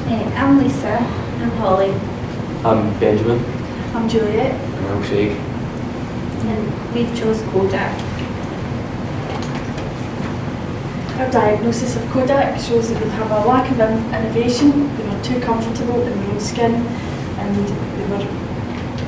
I'm Lisa. I'm Holly. I'm Benjamin. I'm Juliet. And I'm Craig. And we've chose Kodak. Our diagnosis of Kodak shows that we have a lack of innovation, they were too comfortable in their own skin, and they were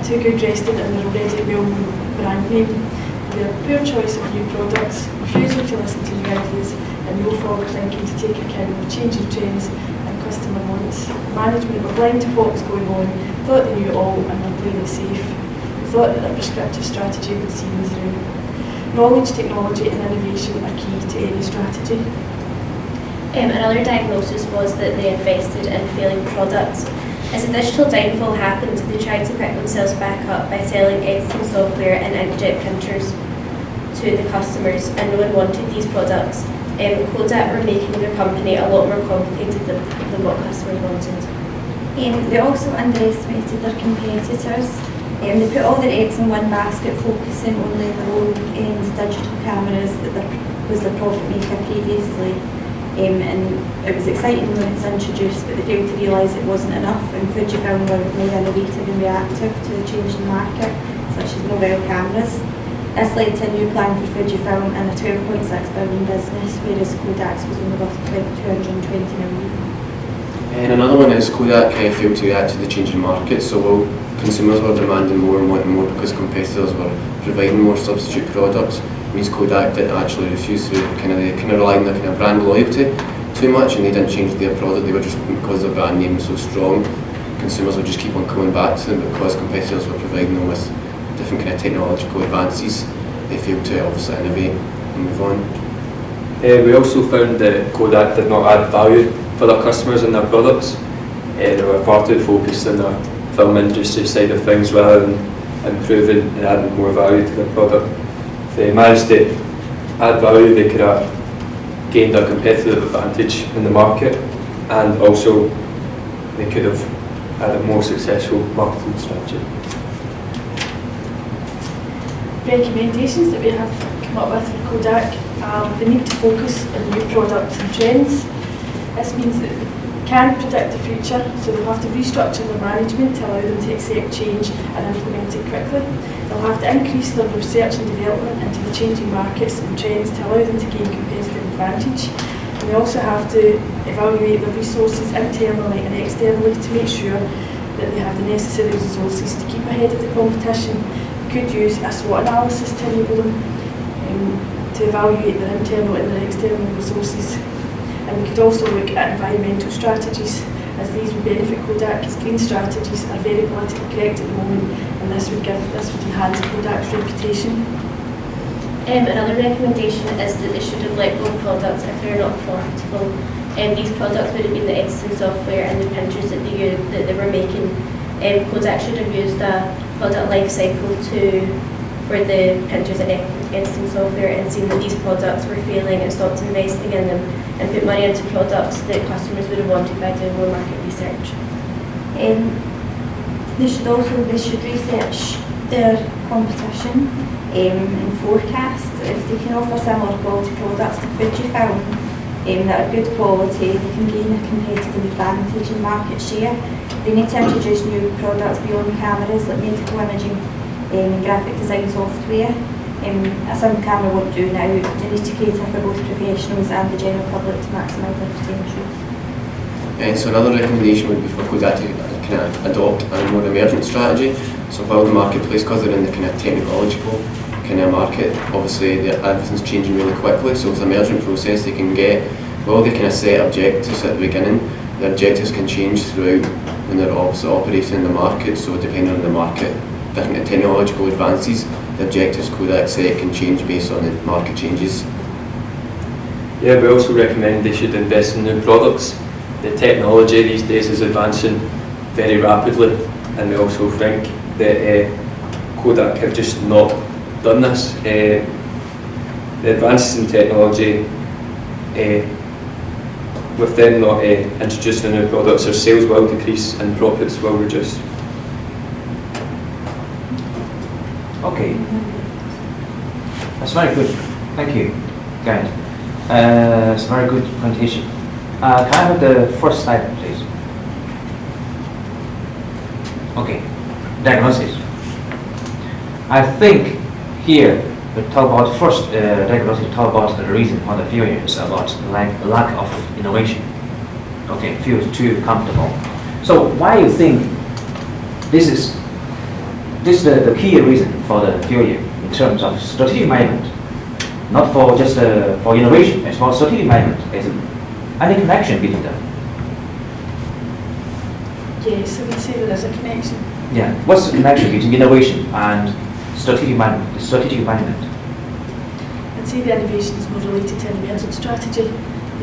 too good rested in their already well-known brand name. Their poor choice of new products, refusal to listen to new ideas, and no forward thinking to take account of changing trends and customer wants. Management were blind to what was going on, thought they knew it all, and were playing it safe. They thought that their prescriptive strategy would see them through. Knowledge, technology and innovation are key to any strategy. Another diagnosis was that they invested in failing products. As the digital downfall happened, they tried to pick themselves back up by selling editing software and inkjet printers to the customers, and no one wanted these products. Kodak were making their company a lot more complicated than what customers wanted. They also underestimated their competitors. They put all their eggs in one basket, focusing only on their own digital cameras that was their profit maker previously. And it was exciting when it was introduced, but they failed to realise it wasn't enough, and Fujifilm were more innovative and reactive to the changing market, such as mobile cameras. This led to a new plan for Fujifilm and a 12.6 billion business, whereas Kodak's was only worth 220 million. And another one is Kodak failed to react to the changing market, so while consumers were demanding more and wanting more because competitors were providing more substitute products, means Kodak didn't actually refuse to rely on the kind of brand loyalty too much, and they didn't change their product. They were just, because their brand name was so strong, consumers would just keep on coming back to them, but because competitors were providing them with different kind of technological advances, they failed to obviously innovate and move on. We also found that Kodak did not add value for their customers and their products. They were far too focused on the film industry side of things rather than improving and adding more value to their product. If they managed to add value, they could have gained a competitive advantage in the market, and also they could have had a more successful marketing strategy. Recommendations that we have come up with for Kodak are the need to focus on new products and trends. This means that they can't predict the future, so they'll have to restructure their management to allow them to accept change and implement it quickly. They'll have to increase their research and development into the changing markets and trends to allow them to gain competitive advantage. And they also have to evaluate their resources internally and externally to make sure that they have the necessary resources to keep ahead of the competition. We could use a SWOT analysis to enable them to evaluate their internal and their external resources. And we could also look at environmental strategies, as these would benefit Kodak, as green strategies are very politically correct at the moment, and this would enhance Kodak's reputation. Another recommendation is that they should have let go of products if they're not profitable. These products would have been the editing software and the printers that they were making. Kodak should have used a product life cycle for the printers and editing software, and seen that these products were failing and stopped investing in them, and put money into products that customers would have wanted by doing more market research. They should research their competition and forecast. If they can offer similar quality products to Fujifilm that are good quality, they can gain a competitive advantage in market share. They need to introduce new products beyond cameras, like medical imaging and graphic design software. A simple camera won't do now. They need to cater for both professionals and the general public to maximise their potential. So another recommendation would be for Kodak to kind of adopt a more emergent strategy. So while the marketplace, because they're in the kind of technological kind of market, obviously everything's changing really quickly. So with the emergent process, they can kind of set objectives at the beginning. The objectives can change throughout when they're also operating in the market. So depending on the market, different technological advances, the objectives Kodak set can change based on the market changes. Yeah, we also recommend they should invest in new products. The technology these days is advancing very rapidly, and we also think that Kodak have just not done this. The advances in technology, with them not introducing new products, their sales will decrease and profits will reduce. Okay, that's very good. Thank you, guys. It's a very good presentation. Can I have the first slide, please? Okay, diagnosis. I think here we talk about first diagnosis. Talk about the reason for the failure is about lack of innovation. Okay, feel too comfortable. So why you think this is the key reason for the failure in terms of strategic management, not for just for innovation. It's for strategic management. Is any connection between them? Yes, I would say there is a connection. Yeah. What's the connection between innovation and strategic management? Strategic management. I'd say the innovation is more related to an emergent strategy.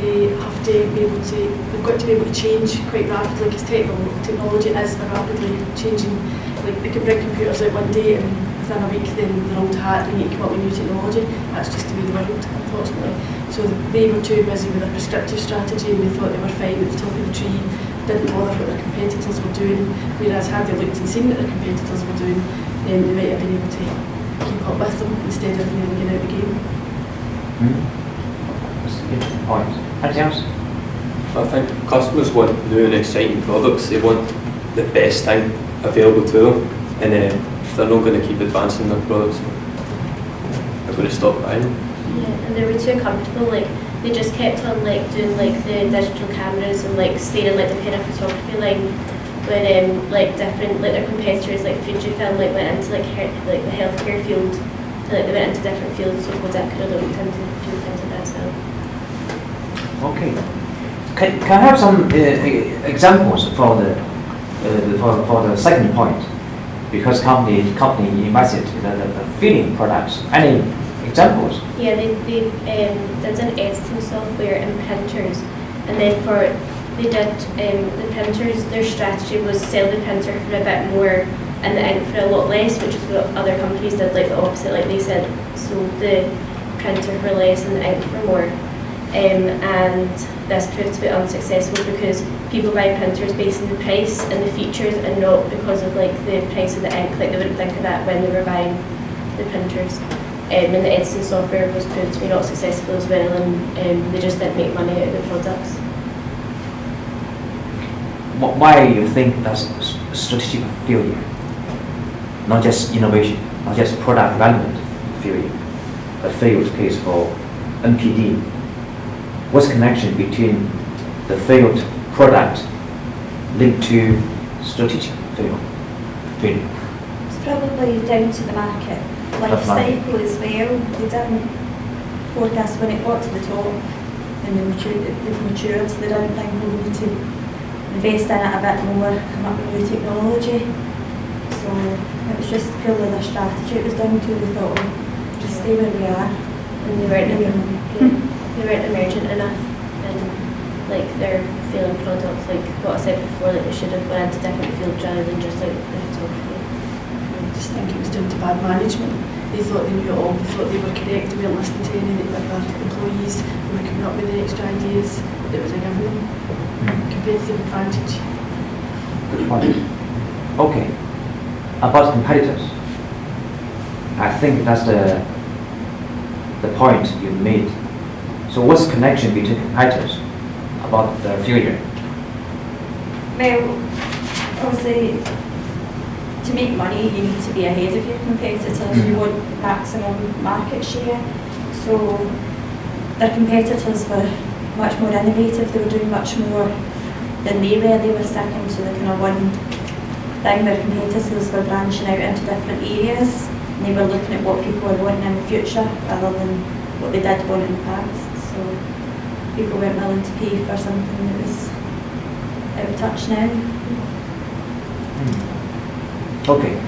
They have to be able to, they've got to be able to change quite rapidly because technology is rapidly changing. Like they can bring computers out one day and within a week then they're old hat and you come up with new technology. That's just the way the world, unfortunately. So they were too busy with a prescriptive strategy and they thought they were fine at the top of the tree, didn't bother what their competitors were doing, whereas had they looked and seen what their competitors were doing, then they might have been able to keep up with them instead of nearly getting out of the game. That's a good point. Anything else? I think customers want new and exciting products. They want the best thing available to them, and if they're not going to keep advancing their products, they're going to stop buying them. Yeah, and they were too comfortable. Like they just kept on like doing like the digital cameras and like staying in like the kind of photography line. When like different like their competitors like Fujifilm like went into like the healthcare field, so, like they went into different fields. So Kodak could have looked into that as well. Okay. Can I have some examples for the second point? Because company invested in the feeding products. Any examples? Yeah, they did an editing software and printers, and then they did the printers. Their strategy was sell the printer for a bit more and the ink for a lot less, which is what other companies did, like the opposite. Like they said, sold the printer for less and the ink for more. And this proved to be unsuccessful because people buy printers based on the price and the features and not because of like the price of the ink. Like they wouldn't think of that when they were buying the printers. And the editing software was proved to be not successful as well, and they just didn't make money out of the products. Why do you think that's a strategic failure? Not just innovation, not just product development failure, a failed case for NPD. What's the connection between the failed product linked to strategic failure? It's probably down to the market life cycle as well. They didn't forecast when it got to the top and they've matured, so they didn't think we need to invest in it a bit more, come up with new technology. So it was just purely their strategy it was down to. They thought, oh, just stay where we are. And they weren't emergent enough, and like their failing products, like what I said before, like they should have gone into different fields rather than just like the photography. I just think it was down to bad management. They thought they knew it all, they thought they were correct, they weren't listening to any of their employees, they were coming up with the extra ideas. It was a given competitive advantage. Good point. Okay. About competitors. I think that's the point you made. So what's the connection between competitors about the failure? Well, obviously, to make money, you need to be ahead of your competitors. You want maximum market share. So their competitors were much more innovative. They were doing much more than they were. They were sticking to the kind of one thing. Their competitors were branching out into different areas. And they were looking at what people were wanting in the future rather than what they did want in the past. So people weren't willing to pay for something that was out of touch now. Okay.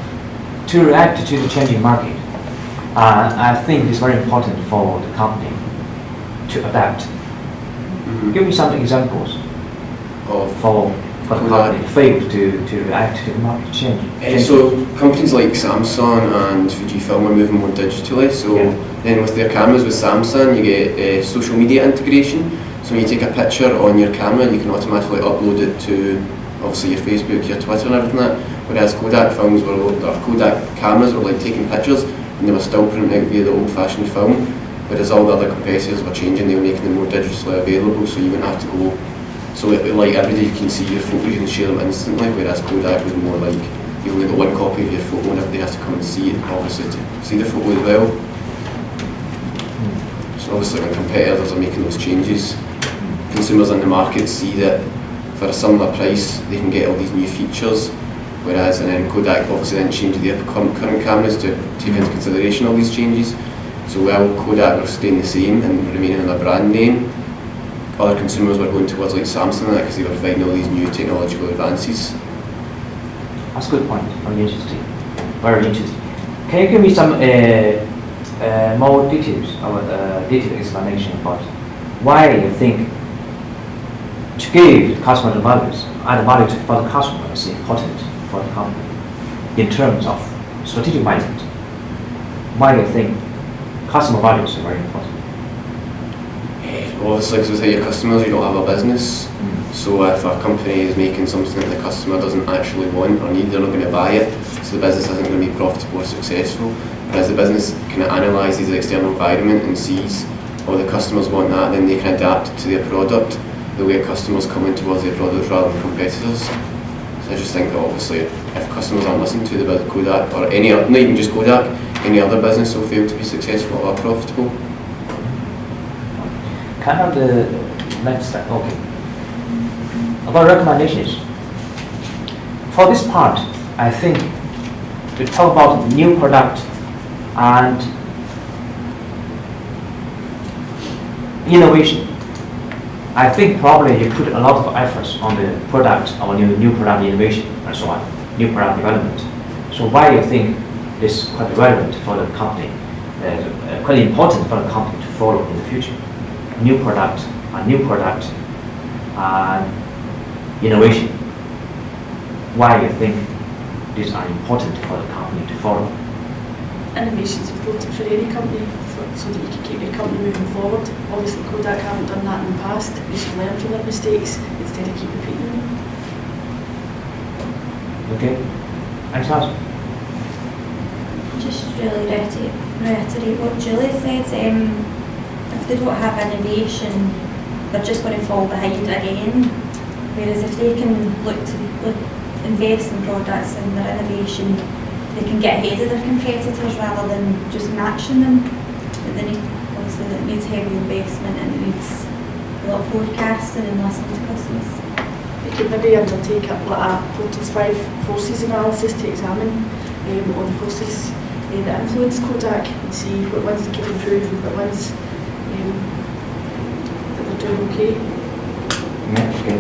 To react to the changing market, I think it's very important for the company to adapt. Give me some examples for the company failed to react to the market change. So companies like Samsung and Fujifilm are moving more digitally. So then with their cameras with Samsung, you get social media integration. So when you take a picture on your camera, you can automatically upload it to obviously your Facebook, your Twitter, and everything like that. Whereas Kodak cameras were like taking pictures and they were still printing out via the old-fashioned film. Whereas all the other competitors were changing, they were making them more digitally available, so you wouldn't have to go. So like every day you can see your photos, you can share them instantly, whereas Kodak was more like you only got one copy of your photo and everybody has to come and see it, obviously, to see the photo as well. So obviously when competitors are making those changes, consumers in the market see that for a similar price they can get all these new features, whereas and then Kodak obviously then changed their current cameras to take into consideration all these changes. So while Kodak were staying the same and remaining in their brand name, other consumers were going towards like Samsung because they were finding all these new technological advances. That's a good point. Very interesting. Very interesting. Can you give me some more details or detailed explanation about why you think to give customer the values, add value for the customer is important for the company in terms of strategic mindset? Why you think customer values are very important? Obviously, because without your customers, you don't have a business. So if a company is making something that the customer doesn't actually want or need, they're not going to buy it. So the business isn't going to be profitable or successful. Whereas the business can analyse the external environment and sees, oh, the customers want that, then they can adapt to their product the way customers come in towards their product rather than competitors. So I just think that obviously if customers aren't listening to the Kodak or any other, not even just Kodak, any other business will fail to be successful or profitable. Kind of the next step, okay. About recommendations. For this part, I think to talk about new product and innovation. I think probably you put a lot of efforts on the product or new product innovation and so on, new product development. So why do you think this is quite relevant for the company, quite important for the company to follow in the future? New product and innovation. Why do you think these are important for the company to follow? Innovation is important for any company so that you can keep your company moving forward. Obviously Kodak haven't done that in the past. They should learn from their mistakes instead of keep repeating them. Okay. Thanks, Lars. Just really reiterate what Julie said. If they don't have innovation, they're just going to fall behind again. Whereas if they can look to invest in products and their innovation, they can get ahead of their competitors rather than just matching them. But they need, obviously, it needs heavy investment and it needs a lot of forecasting and listening to customers. You could maybe undertake a Porter's 5 forces analysis to examine all the forces that influence Kodak and see what ones they can improve and what ones that they're doing okay. Yeah, okay.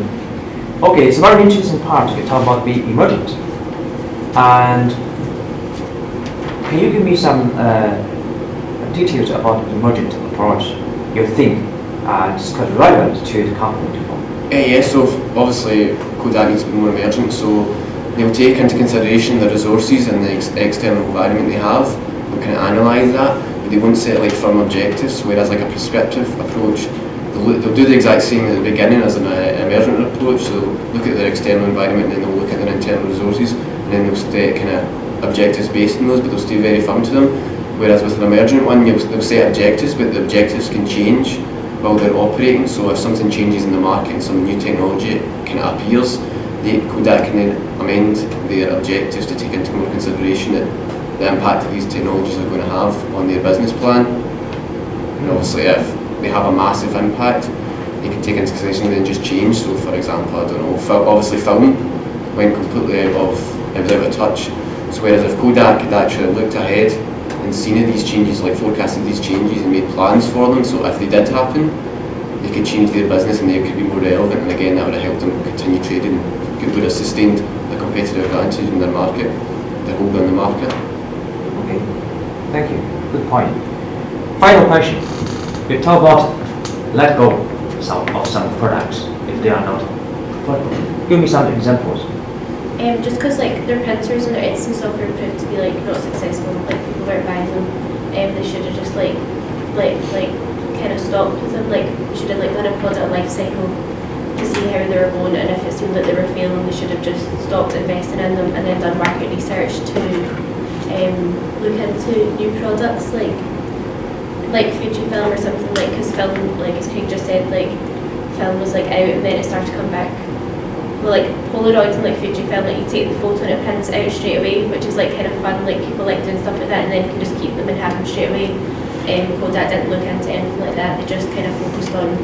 Okay, it's a very interesting part to talk about being emergent. And can you give me some details about emergent approach you think is quite relevant to the company to follow? Yes, so obviously Kodak needs to be more emergent, so they'll take into consideration the resources and the external environment they have. They'll kind of analyse that, but they won't set like firm objectives, whereas like a prescriptive approach, they'll do the exact same at the beginning as an emergent approach, so look at their external environment and then they'll look at their internal resources and then they'll set kind of objectives based on those, but they'll stay very firm to them. Whereas with an emergent one, they'll set objectives, but the objectives can change while they're operating. So if something changes in the market and some new technology kind of appears, Kodak can then amend their objectives to take into more consideration the impact that these technologies are going to have on their business plan. And obviously if they have a massive impact, they can take into consideration and then just change. So for example, I don't know, obviously film went completely out of touch. So whereas if Kodak had actually looked ahead and seen these changes, like forecasted these changes and made plans for them, so if they did happen, they could change their business and they could be more relevant, and again that would have helped them continue trading, would have sustained the competitive advantage in their market, their hold on the market. Okay, thank you. Good point. Final question. You talk about let go of some products if they are not. Give me some examples. Just because like their printers and their editing software proved to be like not successful, like people weren't buying them, they should have just like kind of stopped with them. Like should have like done a product life cycle to see how they were going, and if it seemed that they were failing, they should have just stopped investing in them and then done market research to look into new products like Fujifilm or something, like because film, like as Craig just said, like film was like out and then it started to come back like Polaroid and like Fujifilm, like you take the photo and it prints out straight away, which is like kind of fun, like people like doing stuff like that, and then you can just keep them and have them straight away. Kodak didn't look into anything like that, they just kind of focused on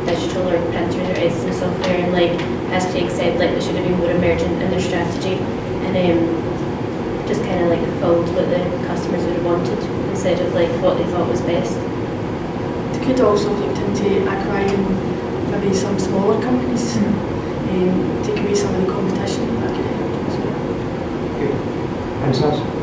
digital or printers or editing software, and like as Craig said, like they should have been more emergent in their strategy, and just kind of like followed what the customers would have wanted instead of like what they thought was best. They could also have looked into acquiring maybe some smaller companies and take away some of the competition. That could help as well. Good. Thanks, Naz.